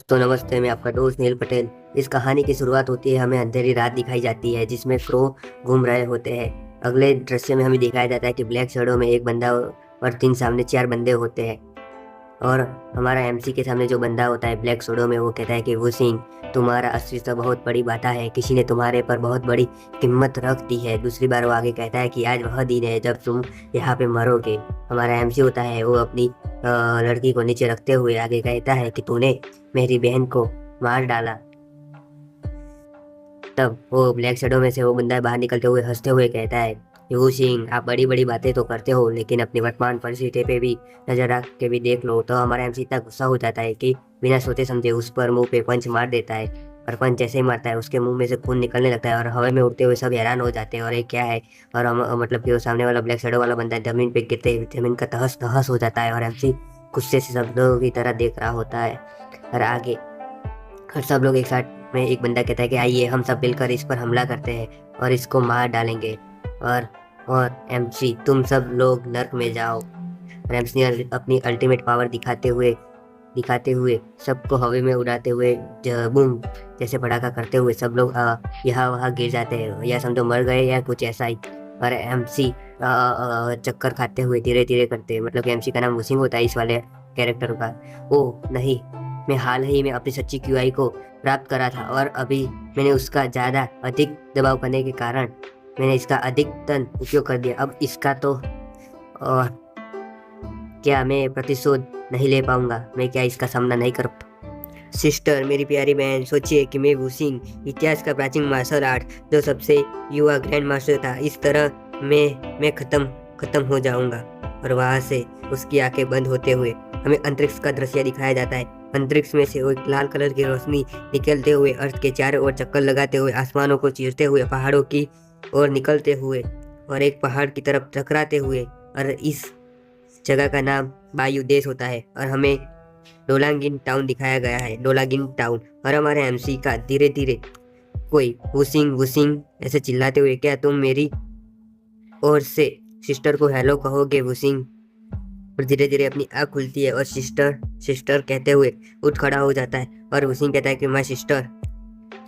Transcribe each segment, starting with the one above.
तो नमस्ते, मैं आपका दोस्त नील पटेल। इस कहानी की शुरुआत होती है, हमें अंधेरी रात दिखाई जाती है जिसमें क्रो घूम रहे होते हैं। अगले दृश्य में हमें दिखाया जाता है कि ब्लैक शैडो में एक बंदा और तीन सामने चार बंदे होते हैं। और हमारा एमसी के सामने जो बंदा होता है ब्लैक शैडो में, वो कहता है कि वो सिंह, तुम्हारा अस्तित्व बहुत बड़ी बात है, किसी ने तुम्हारे पर बहुत बड़ी कीमत रख दी है। दूसरी बार वो आगे कहता है कि आज वह दिन है जब तुम यहाँ पे मरोगे। हमारा एमसी होता है, वो अपनी लड़की को नीचे रखते हुए आगे कहता है कि तूने मेरी बहन को मार डाला। तब वो ब्लैक शैडो में से वो बंदा बाहर निकलते हुए हंसते हुए कहता है, यू सिंह, आप बड़ी बड़ी बातें तो करते हो लेकिन अपनी वर्तमान परिस्थिति पे भी नजर रख के भी देख लो। तो हमारा एमसी इतना गुस्सा हो जाता है कि बिना सोचे समझे उस पर मुंह पे पंच मार देता है। और पंच जैसे ही मारता है उसके मुंह में से खून निकलने लगता है और हवा में उड़ते हुए सब हैरान हो जाते हैं और ये क्या है। और हम मतलब कि वो सामने वाला ब्लैक शैडो वाला बंदा जमीन पे गिरते ही जमीन का तहस तहस हो जाता है और एमसी गुस्से से सब लोगों की तरह देख रहा होता है। और आगे और सब लोग एक साथ में एक बंदा कहता है कि आइए हम सब मिलकर इस पर हमला करते हैं और इसको मार डालेंगे। और एमसी, तुम सब लोग नर्क में जाओ। और एमसी अपनी अल्टीमेट पावर दिखाते हुए सबको हवा में उड़ाते हुए बूम जैसे पटाखा करते हुए सब लोग यहाँ वहाँ गिर जाते हैं, या समझो मर गए या कुछ ऐसा ही। और एमसी चक्कर खाते हुए धीरे धीरे करते, मतलब कि एमसी का नाम वसीम होता है इस वाले कैरेक्टर का। ओ नहीं, मैं हाल ही में अपनी सच्ची क्यूआई को प्राप्त करा था और अभी मैंने उसका ज़्यादा अधिक दबाव करने के कारण मैंने इसका अधिकतम उपयोग कर दिया। अब इसका तो और क्या मैं प्रतिशोध नहीं ले पाऊंगा? मैं क्या इसका सामना नहीं कर सिस्टर, मेरी प्यारी बहन, सोचिए कि मैं वुशिंग, इतिहास का प्राचीन मार्शल आर्ट जो सबसे युवा ग्रैंड मास्टर था, इस तरह मैं खत्म हो जाऊंगा। और वहां से उसकी आंखें बंद होते हुए हमें अंतरिक्ष का दृश्य दिखाया जाता है। अंतरिक्ष में से एक लाल कलर की रोशनी निकलते हुए अर्थ के चारों ओर चक्कर लगाते हुए आसमानों को चीरते हुए पहाड़ों की ओर निकलते हुए और एक पहाड़ की तरफ टकराते हुए, और इस जगह का नाम वायु देश होता है और हमें डोलांगिन टाउन दिखाया गया है, डोलागिन टाउन। और हमारे एमसी का धीरे धीरे कोई वुशिंग वुशिंग ऐसे चिल्लाते हुए, क्या तुम मेरी ओर से सिस्टर को हेलो कहोगे वुशिंग? और धीरे धीरे अपनी आँख खुलती है और सिस्टर कहते हुए उठ खड़ा हो जाता है और वुशिंग कहता है कि माय सिस्टर।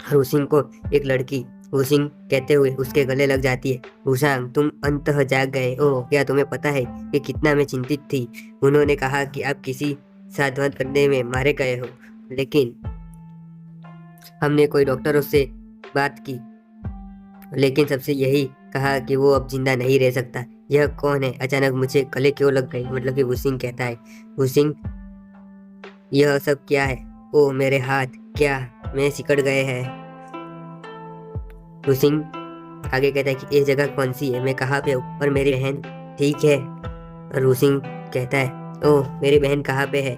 और वुशिंग को एक लड़की वुशिंग कहते हुए उसके गले लग जाती है। वुशांग, तुम अंततः जाग गए। ओह, क्या तुम्हें पता है कि कितना मैं चिंतित थी? उन्होंने कहा कि आप किसी साधन करने में मारे गए हो, लेकिन हमने कोई डॉक्टरों से बात की, लेकिन सबसे यही कहा कि वो अब जिंदा नहीं रह सकता। यह कौन है? अचानक मुझे गले क्यों लग गई? मतलब कि वुशिंग कहता है, वुशिंग, यह सब क्या है? ओ मेरे हाथ, क्या मैं सिकड़ गए हैं? वुशिंग आगे कहता है कि ये जगह कौन सी है, मैं कहाँ पे हूँ और मेरी बहन ठीक है? और वुशिंग कहता है, ओह मेरी बहन कहाँ पे है?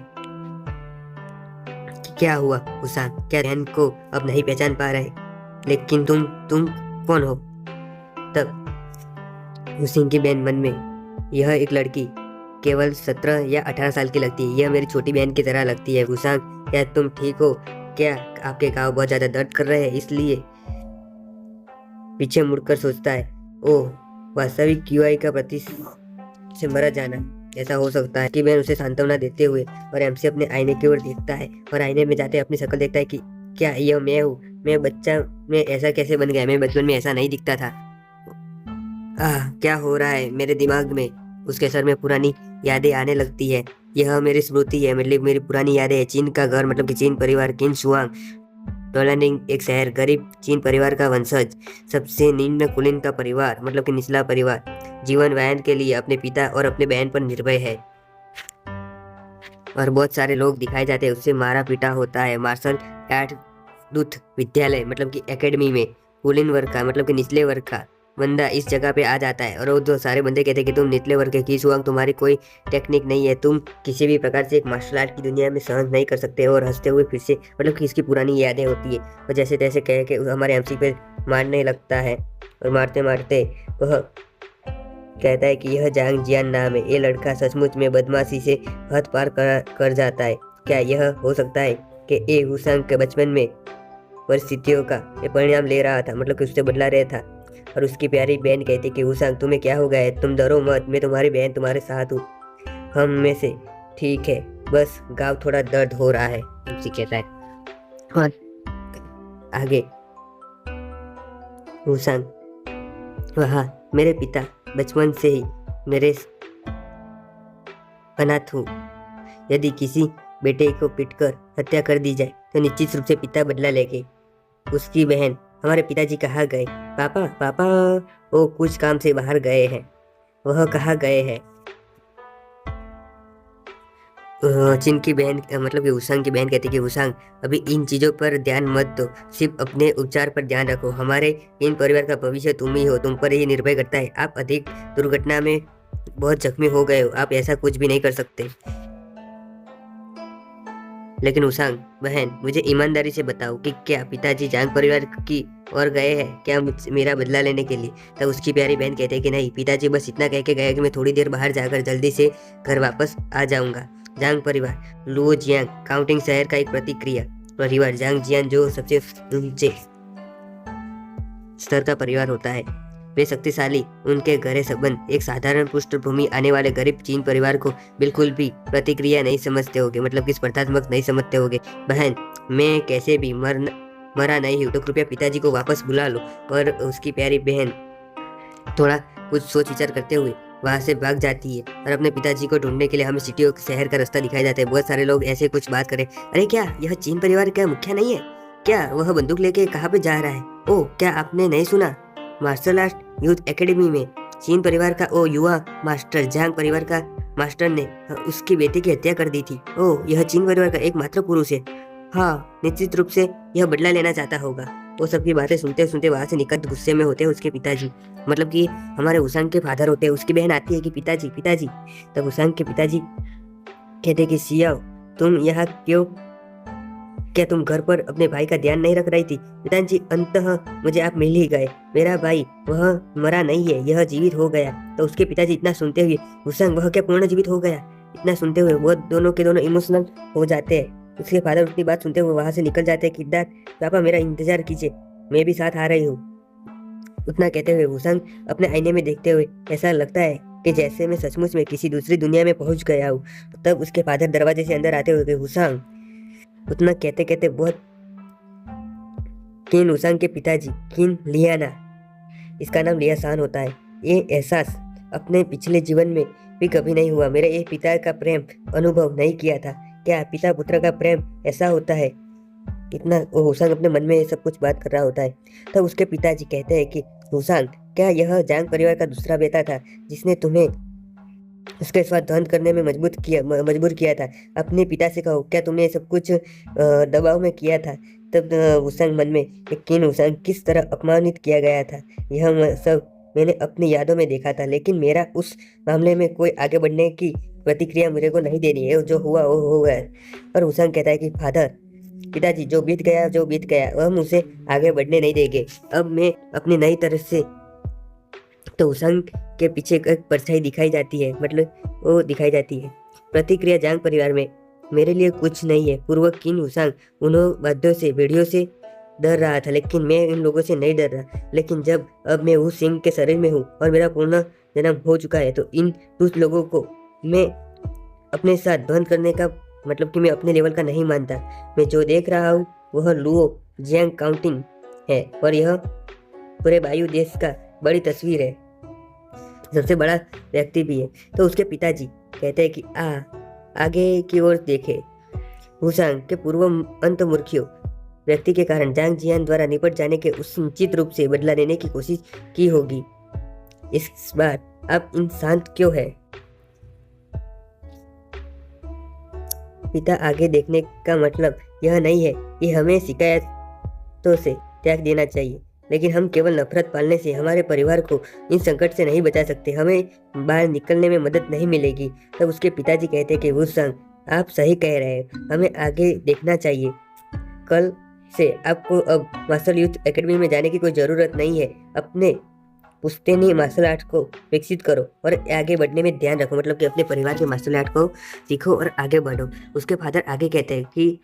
क्या हुआ वुशांग? क्या बहन को अब नहीं पहचान पा रहे? लेकिन तुम कौन हो? तब वुशिंग की बहन मन में, यह एक लड़की केवल 17 या 18 साल की लगती है, यह मेरी छोटी बहन की तरह लगती है। वुशांग, क्या तुम ठीक हो? क्या आपके घाव बहुत ज्यादा दर्द कर रहे हैं इसलिए? पीछे मुड़कर सोचता है, ओह, वास्तविक क्यूआई का प्रति से मरा जाना, ऐसा हो सकता है कि बहन उसे सांत्वना देते हुए। और एमसी अपने आईने की ओर देखता है और आईने में जाते अपनी शक्ल देखता है कि क्या यह मैं हूँ? मैं बच्चा में ऐसा कैसे बन गया? मैं बचपन में ऐसा नहीं दिखता था। क्या हो रहा है मेरे दिमाग में? उसके सर में पुरानी यादें आने लगती है। यह मेरी स्मृति है, मतलब मेरी पुरानी यादें है। चीन का घर, मतलब कि चीन परिवार, किन शुआंग, डोलानिंग एक शहर, गरीब चीन परिवार का वंशज, सबसे निम्न कुलीन का परिवार, मतलब कि निचला परिवार, जीवन व्यायाम के लिए अपने पिता और अपने बहन पर निर्भय है। और बहुत सारे लोग दिखाए जाते हैं, उससे मारा पीटा होता है। मार्शल आर्ट दूत विद्यालय, मतलब कि एकेडमी में कुलीन वर्ग का, मतलब कि निचले वर्ग का बंदा इस जगह पे आ जाता है और वो जो सारे बंदे कहते हैं कि तुम निचले वर्ग के किस हुआ, तुम्हारी कोई टेक्निक नहीं है, तुम किसी भी प्रकार से एक मार्शल आर्ट की दुनिया में सहन नहीं कर सकते। और हंसते हुए फिर से, मतलब कि इसकी पुरानी यादें होती है और जैसे तैसे कह के हमारे एमसी पे मारने लगता है। और मारते मारते वह कहता है कि यह जांग जियान नाम है, ये लड़का सचमुच में बदमाशी से हद पार कर जाता है। क्या यह हो सकता है कि ए हुसैन के बचपन में परिस्थितियों का ये परिणाम ले रहा था, मतलब कि उससे बदला रहा था? और उसकी प्यारी बहन कहती कि हुसैन, तुम्हें क्या हो गया है? तुम डरो मत, मैं तुम्हारी बहन तुम्हारे साथ हूँ, हम में से ठीक है, बस गाँव थोड़ा दर्द हो रहा है, एमसी कहता है। और आगे हुसैन, वहाँ मेरे पिता बचपन से ही मेरे अनाथ हूँ। यदि किसी बेटे को पीटकर हत्या कर दी जाए तो निश्चित रूप से पिता बदला लेंगे। उसकी बहन, हमारे पिताजी कहाँ गए? पापा पापा, वो कुछ काम से बाहर गए हैं। वह कहाँ गए हैं? चिन की बहन मतलब कि उसांग की बहन कहती कि उसांग, अभी इन चीज़ों पर ध्यान मत दो, सिर्फ अपने उपचार पर ध्यान रखो। हमारे इन परिवार का भविष्य तुम ही हो, तुम पर ही निर्भर करता है। आप अधिक दुर्घटना में बहुत जख्मी हो गए हो, आप ऐसा कुछ भी नहीं कर सकते। लेकिन उसांग बहन, मुझे ईमानदारी से बताओ कि क्या पिताजी जांग परिवार की ओर गए हैं क्या मेरा बदला लेने के लिए? तब उसकी प्यारी बहन कहते हैं कि नहीं, पिताजी बस इतना कह के गए कि मैं थोड़ी देर बाहर जाकर जल्दी से घर वापस आ जाऊंगा। जांग परिवार लुओ जियांग काउंटिंग शहर का एक प्रतिक्रिया परिवार जांग जियान जो सबसे ऊंचे स्तर का परिवार होता है। वे शक्तिशाली, उनके गहरे संबंध एक साधारण पृष्ठभूमि आने वाले गरीब चीन परिवार को बिल्कुल भी प्रतिक्रिया नहीं समझते होगे, मतलब कि स्पर्धात्मक नहीं समझते होगे। बहन, मैं कैसे भी मरा नहीं हूँ, तो कृपया पिताजी को वापस बुला लो। और उसकी प्यारी बहन थोड़ा कुछ सोच विचार करते हुए वहां से भाग जाती है और अपने पिताजी को ढूंढने के लिए हमें सिटी और शहर का रास्ता दिखाया जाता है। बहुत सारे लोग ऐसे कुछ बात करें, अरे क्या यह चीन परिवार का मुखिया नहीं है क्या? वह बंदूक लेके कहाँ पे जा रहा है? ओह, क्या आपने नहीं सुना? मार्शल आर्ट यूथ एकेडमी में चीन परिवार का ओ युवा मास्टर जांग परिवार का मास्टर ने उसकी बेटी की हत्या कर दी थी। ओह, यह चीन परिवार का एकमात्र पुरुष है। हाँ, निश्चित रूप से यह बदला लेना चाहता होगा। वो सबकी बातें सुनते सुनते वहां से निकट गुस्से में होते हैं उसके पिताजी, मतलब कि हमारे उसांग के फादर होते हैं। उसकी बहन आती है कि पिताजी पिताजी। तब उसांग के पिताजी कहते कि सियाओ, तुम यहाँ क्यों? क्या तुम घर पर अपने भाई का ध्यान नहीं रख रही थी? पिताजी, अंततः मुझे आप मिल ही गए। मेरा भाई वह मरा नहीं है, यह जीवित हो गया। तो उसके पिताजी इतना सुनते हुए, उसांग वह क्या पूर्ण जीवित हो गया? इतना सुनते हुए वो दोनों के दोनों इमोशनल हो जाते हैं। उसके फादर उतनी बात सुनते हुए वहां से निकल जाते हैं। किरदार, पापा मेरा इंतजार कीजिए, मैं भी साथ आ रही हूँ। उतना कहते हुए उसांग अपने आईने में देखते हुए ऐसा लगता है कि जैसे मैं सचमुच में किसी दूसरी दुनिया में पहुंच गया हूँ। तब उसके फादर दरवाजे से अंदर आते हुए, उसांग, उतना कहते कहते बहुत किन उसांग के पिताजी किन लियाना, इसका नाम लियासान होता है। ये एहसास अपने पिछले जीवन में भी कभी नहीं हुआ। मेरे एक पिता का प्रेम अनुभव नहीं किया था। क्या पिता पुत्र का प्रेम ऐसा होता है? इतना वो हुसैन अपने मन में ये सब कुछ बात कर रहा होता है। तब उसके पिताजी कहते हैं कि हुसैन, क्या यह जांग परिवार का दूसरा बेटा था जिसने तुम्हें उसके साथ ध्वंस करने में मजबूर किया था? अपने पिता से कहो, क्या तुमने ये सब कुछ दबाव में किया था? तब हुसैन मन में, यकीन हुसैन किस तरह अपमानित किया गया था, यह सब मैंने अपनी यादों में देखा था। लेकिन मेरा उस मामले में कोई आगे बढ़ने की प्रतिक्रिया मुझे को नहीं देनी है। जो हुआ वो हो गया। और हुसैन कहता है कि फादर, पिताजी, जो बीत गया हम उसे आगे बढ़ने नहीं देंगे। अब मैं अपनी नई तरफ से। तो उसांग के पीछे एक परछाई दिखाई जाती है, मतलब वो दिखाई जाती है। प्रतिक्रिया जांग परिवार में मेरे लिए कुछ नहीं है। पूर्वक किन उसांग उन्होंने बातों से भेड़ियों से डर रहा था, लेकिन मैं इन लोगों से नहीं डर रहा। लेकिन जब अब मैं उस सिंह के शरीर में हूँ और मेरा पूर्ण जन्म हो चुका है, तो इन दुष्ट लोगों को मैं अपने साथ ध्वंस करने का मतलब कि मैं अपने लेवल का नहीं मानता। मैं जो देख रहा हूँ वह लुओ जियांग काउंटिंग है, और यह पूरे वायु देश का बड़ी तस्वीर है, सबसे बड़ा व्यक्ति भी है। तो उसके पिताजी कहते हैं कि आगे की ओर देखे। हुसांग के पूर्व अंत मूर्खियों व्यक्ति के कारण जांग जियान द्वारा निपट जाने के उस निश्चित रूप से बदला लेने की कोशिश की होगी। इस बार आप इन शांत क्यों है? पिता, आगे देखने का मतलब यह नहीं है कि हमें शिकायतों से त्याग देना चाहिए, लेकिन हम केवल नफरत पालने से हमारे परिवार को इन संकट से नहीं बचा सकते। हमें बाहर निकलने में मदद नहीं मिलेगी। तब उसके पिताजी कहते हैं कि वुसंग, आप सही कह रहे हैं, हमें आगे देखना चाहिए। कल से आपको अब मार्शल यूथ एकेडमी में जाने की कोई ज़रूरत नहीं है। अपने पुश्तैनी मार्शल आर्ट को विकसित करो और आगे बढ़ने में ध्यान रखो, मतलब कि अपने परिवार के मार्शल आर्ट को सीखो और आगे बढ़ो। उसके फादर आगे कहते हैं कि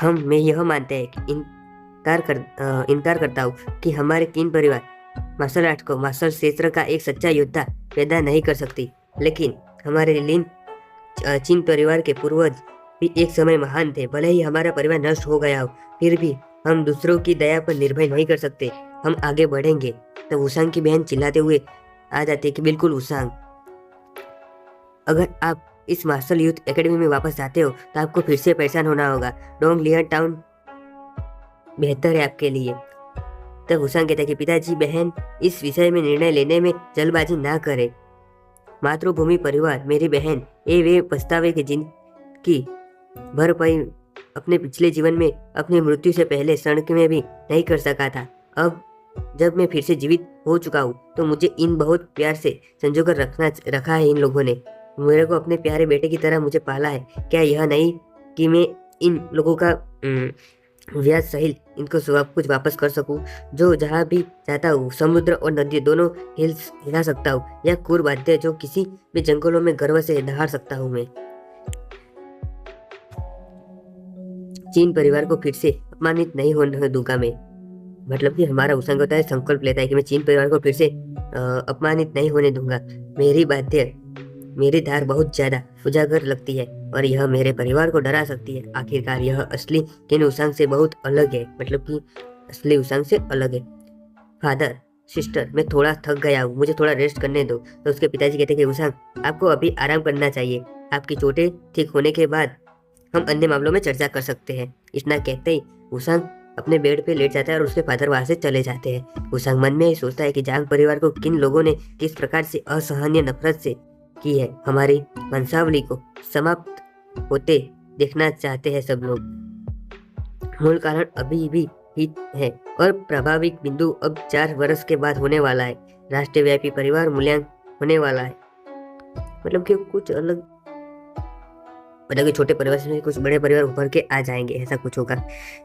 मैं यह मानते हैं कि इनकार करता हूँ कि हमारे किन परिवार मार्शल आर्ट को मार्शल क्षेत्र का एक सच्चा योद्धा पैदा नहीं कर सकती, लेकिन हमारे चीन परिवार के पूर्वज भी एक समय महान थे। भले ही हमारा परिवार नष्ट हो गया हो, फिर भी हम दूसरों की दया पर निर्भर नहीं कर सकते। हम आगे बढ़ेंगे। तो उसांग की बहन चिल्लाते हुए आ जाती है कि बिल्कुल उसांग, अगर आप इस मार्शल यूथ एकेडमी में वापस जाते हो तो आपको फिर से परेशान होना होगा। डोंग लियर टाउन बेहतर है आपके लिए। तब हुसैन कहता है कि पिताजी, बहन इस विषय में निर्णय लेने में जल्दबाजी ना करे। मातृभूमि, परिवार, मेरी बहन, ये वे पछतावे की जिनकी भरपाई अपने पिछले जीवन में अपनी मृत्यु से पहले क्षण में भी नहीं कर सका था। अब जब मैं फिर से जीवित हो चुका हूँ तो मुझे इन बहुत प्यार से संजोकर रखा है। इन लोगों ने मेरे को अपने प्यारे बेटे की तरह मुझे पाला है। क्या यह नहीं कि मैं इन लोगों का व्याज सहित इनको सब कुछ वापस कर सकूं? जो जहाँ भी चाहता हूँ समुद्र और नदी दोनों हिला सकता हूँ, या क्रूर वाद्य जो किसी भी जंगलों में गर्व से दहाड़ सकता हूँ मैं। चीन परिवार को फिर से अपमानित नहीं होने दूंगा मैं। मतलब कि हमारा उसांग होता है, संकल्प लेता है कि मैं चीन परिवार को फिर से अपमानित नहीं होने दूंगा। मेरी बातें, मेरी धार बहुत ज्यादा उजागर लगती है और यह मेरे परिवार को डरा सकती है। आखिरकार यह असली किन उसांग से बहुत अलग है। मतलब कि असली उसांग से अलग है। फादर, सिस्टर, मैं थोड़ा थक गया हूँ, मुझे थोड़ा रेस्ट करने दो। तो उसके पिताजी कहते हैं कि उसांग, आपको अभी आराम करना चाहिए। आपकी चोटें ठीक होने के बाद हम अन्य मामलों में चर्चा कर सकते हैं। इतना कहते ही उसांग अपने बेड पे लेट जाता है और उसके फादर वहां से चले जाते हैं। उसांग मन में सोचता है कि जांग परिवार को किन लोगों ने किस प्रकार से असहनीय नफरत से की है। हमारी वंशावली को समाप्त होते देखना चाहते हैं सब लोग। मूल कारण अभी भी हित है और प्रभाविक बिंदु अब 4 वर्ष के बाद होने वाला है। राष्ट्रव्यापी परिवार मूल्यांकन होने वाला है। मतलब कि कुछ अलग, मतलब कि छोटे परिवार से कुछ बड़े परिवार उभर के आ जाएंगे, ऐसा कुछ होगा।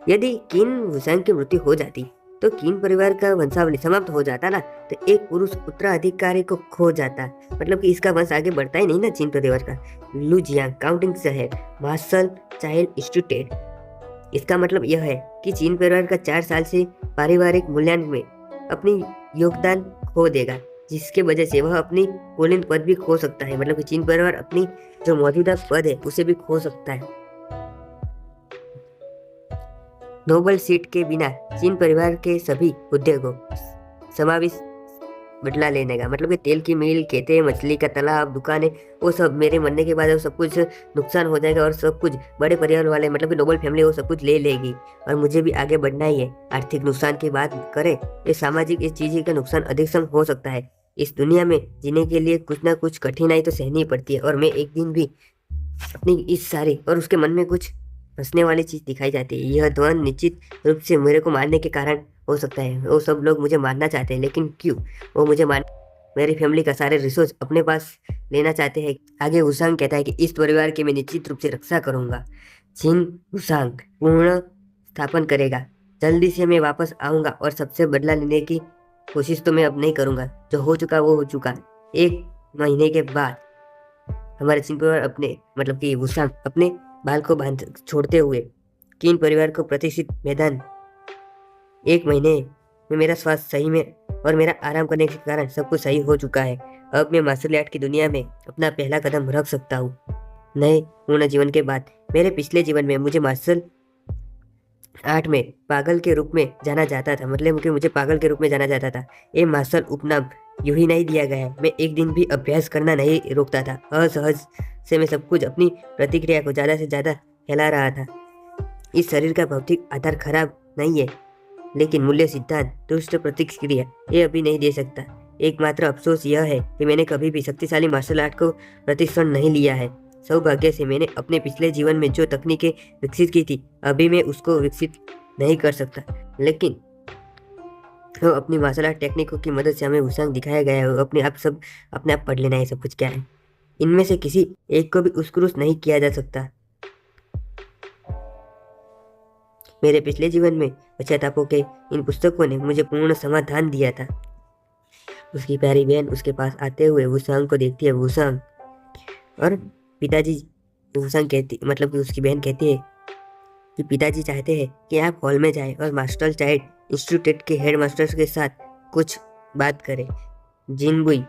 यदि किन हुसैन की मृत्यु हो जाती तो किन परिवार का वंशावली समाप्त हो जाता ना, तो एक पुरुष उत्तराधिकारी को खो जाता। मतलब कि इसका वंश आगे बढ़ता ही नहीं ना चीन परिवार का। लुजियांग काउंटिंग शहर, मार्शल चाइल्ड इंस्टीट्यूट। इसका मतलब यह है कि चीन परिवार का 4 साल से पारिवारिक मूल्यांकन में अपनी योगदान खो देगा, जिसके वजह से वह अपनी कुलीन पद भी खो सकता है। मतलब कि चीन परिवार अपनी जो मौजूदा पद है उसे भी खो सकता है। नोबल सीट के बिना चीन परिवार के सभी उद्योगों समावेश बदला लेने का, मतलब कि तेल की मिल, खेते, मछली का तालाब, दुकानें, वो सब मेरे मरने के बाद सब कुछ नुकसान हो जाएगा और सब कुछ बड़े परिवार वाले, मतलब कि नोबल फैमिली वो सब कुछ ले लेगी और मुझे भी आगे बढ़ना ही है। आर्थिक नुकसान की बात करें, ये सामाजिक इस चीज का नुकसान अधिकतम हो सकता है। इस दुनिया में जीने के लिए कुछ ना कुछ कठिनाई तो सहनी पड़ती है और मैं एक दिन भी अपनी इस सारी, और उसके मन में कुछ हंसने वाली चीज दिखाई जाती है। यह ध्वन निश्चित रूप से मेरे को मारने के कारण हो सकता है। वो सब लोग मुझे मारना चाहते हैं, लेकिन क्यों? वो मुझे मेरी फैमिली का सारे रिसोर्स अपने पास लेना चाहते हैं। आगे हुसांग कहता है कि इस परिवार की मैं निश्चित रूप से रक्षा करूंगा। चिन हुसांग पूर्ण स्थापन करेगा। जल्दी से मैं वापस आऊंगा और सबसे बदला लेने की कोशिश तो मैं अब नहीं करूंगा। जो हो चुका वो हो चुका। 1 महीने के बाद हमारे चीन परिवार अपने, मतलब कि हुसांग अपने बाल को बांध छोड़ते हुए चीन परिवार को प्रतिष्ठित मैदान। 1 महीने में मेरा स्वास्थ्य सही में और मेरा आराम करने के कारण सब कुछ सही हो चुका है। अब मैं मार्शल आर्ट की दुनिया में अपना पहला कदम रख सकता हूँ। नए पूर्ण जीवन के बाद मेरे पिछले जीवन में मुझे मार्शल आर्ट में पागल के रूप में जाना जाता था। मतलब कि मुझे पागल के रूप में जाना जाता था। ये मार्शल उपनाम यूं ही नहीं दिया गया है। मैं एक दिन भी अभ्यास करना नहीं रोकता था। असहज से मैं सब कुछ अपनी प्रतिक्रिया को ज़्यादा से ज़्यादा फैला रहा था। इस शरीर का भौतिक आधार खराब नहीं है, लेकिन मूल्य सिद्धांत दुष्ट प्रतिक्रिया ये अभी नहीं दे सकता। एकमात्र अफसोस यह है कि मैंने कभी भी शक्तिशाली मार्शल आर्ट को प्रतिष्ठित नहीं लिया है। सौभाग्य से मैंने अपने पिछले जीवन में जो तकनीकें विकसित की थी, अभी मैं उसको विकसित नहीं कर सकता, लेकिन वो अपनी मार्शल आर्ट टेक्निकों की मदद से हमें हुसांग दिखाया गया है। अपने आप पढ़ लेना है सब कुछ क्या है। इनमें से किसी एक को भी उत्कृष्ट नहीं किया जा सकता। मेरे पिछले जीवन में पश्चातापों के इन पुस्तकों ने मुझे पूर्ण समाधान दिया था। उसकी प्यारी बहन उसके पास आते हुए वुसांग को देखती है। वुसांग और पिताजी, वुसांग कहती, मतलब कि उसकी बहन कहती है कि पिताजी चाहते हैं कि आप हॉल में जाएं और मास्टर चाइल्ड इंस्टीट्यूट के हेड मास्टर्स के साथ कुछ बात करें। जिनबुई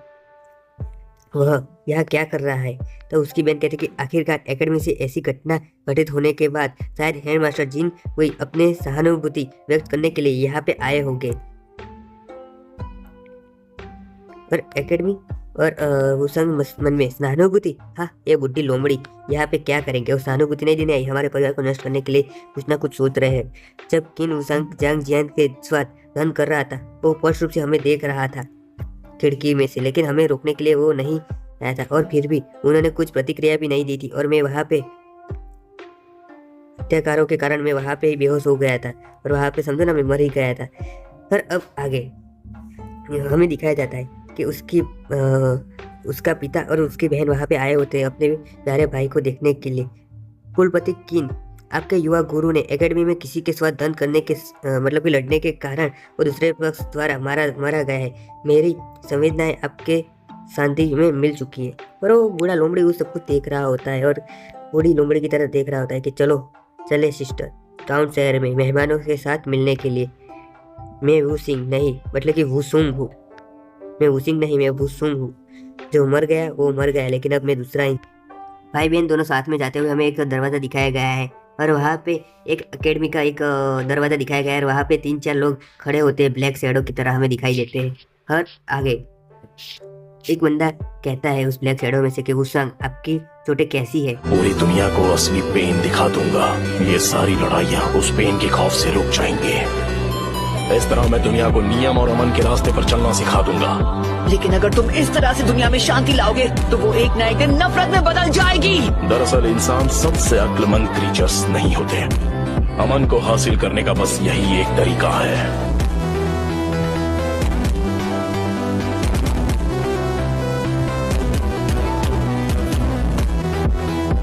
वह यहाँ क्या कर रहा है। तो उसकी बहन कहती कि आखिरकार एकेडमी से ऐसी घटना घटित होने के बाद शायद हेडमास्टर जिन कोई अपने सहानुभूति व्यक्त करने के लिए यहाँ पे आए होंगे। पर एकेडमी और वुसंग मन में सहानुभूति, हाँ ये बुढ़ी लोमड़ी यहाँ पे क्या करेंगे। वो सहानुभूति नहीं देने आई, हमारे परिवार को नष्ट करने के लिए कुछ ना कुछ सोच रहे हैं। जब किन वुसंग जांग जियान के स्वाद धन कर रहा था वो स्पष्ट रूप से हमें देख रहा था खिड़की में से, लेकिन हमें रोकने के लिए वो नहीं आया था और फिर भी उन्होंने कुछ प्रतिक्रिया भी नहीं दी थी और मैं वहाँ पे हत्याकारों के कारण मैं वहाँ पे ही बेहोश हो गया था और वहाँ पे समझो ना मैं मर ही गया था। पर अब आगे हमें दिखाया जाता है कि उसका पिता और उसकी बहन वहाँ पे आए होते हैं अपने प्यारे भाई को देखने के लिए। कुलपति किन, आपके युवा गुरु ने एकेडमी में किसी के साथ धन करने के मतलब कि लड़ने के कारण वो दूसरे पक्ष द्वारा मारा गया है। मेरी संवेदनाएं आपके शांति में मिल चुकी है। पर वो बूढ़ा लोमड़ी उस सब कुछ देख रहा होता है और बूढ़ी लोमड़ी की तरह देख रहा होता है कि चले सिस्टर टाउन शहर में मेहमानों के साथ मिलने के लिए। मैं वुसिंग नहीं मतलब कि वुसुंग हूँ, मैं वुसिंग नहीं मैं वुसुंग हूँ। जो मर गया वो मर गया, लेकिन अब मैं दूसरा ही। भाई बहन दोनों साथ में जाते हुए हमें एक दरवाज़ा दिखाया गया है और वहाँ पे एक एकेडमी का एक दरवाज़ा दिखाया गया है और वहाँ पे 3-4 लोग खड़े होते हैं ब्लैक शैडो की तरह हमें दिखाई देते हैं। और आगे एक बंदा कहता है उस ब्लैक शैडो में से कि वुसंग आपकी चोटें कैसी है। पूरी दुनिया को असली पेन दिखा दूंगा, ये सारी लड़ाइयाँ उस पेन के खौफ से रुक जाएंगे। इस तरह मैं दुनिया को नियम और अमन के रास्ते पर चलना सिखा दूंगा। लेकिन अगर तुम इस तरह से दुनिया में शांति लाओगे तो वो एक ना एक दिन नफरत में बदल जाएगी। दरअसल इंसान सबसे अक्लमंद क्रीचर्स नहीं होते, अमन को हासिल करने का बस यही एक तरीका है।